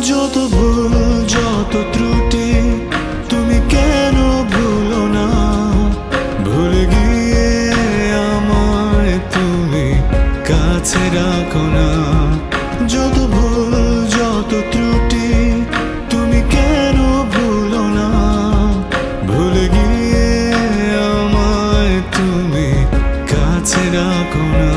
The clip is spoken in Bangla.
যত ভুল যত ত্রুটি তুমি কেন ভুলো না, ভুলে গিয়ে আমায় তুমি কাছে রাখো না। যত ভুল যত ত্রুটি তুমি কেন ভুলো না, ভুলে গিয়ে আমায় তুমি কাছে রাখো না।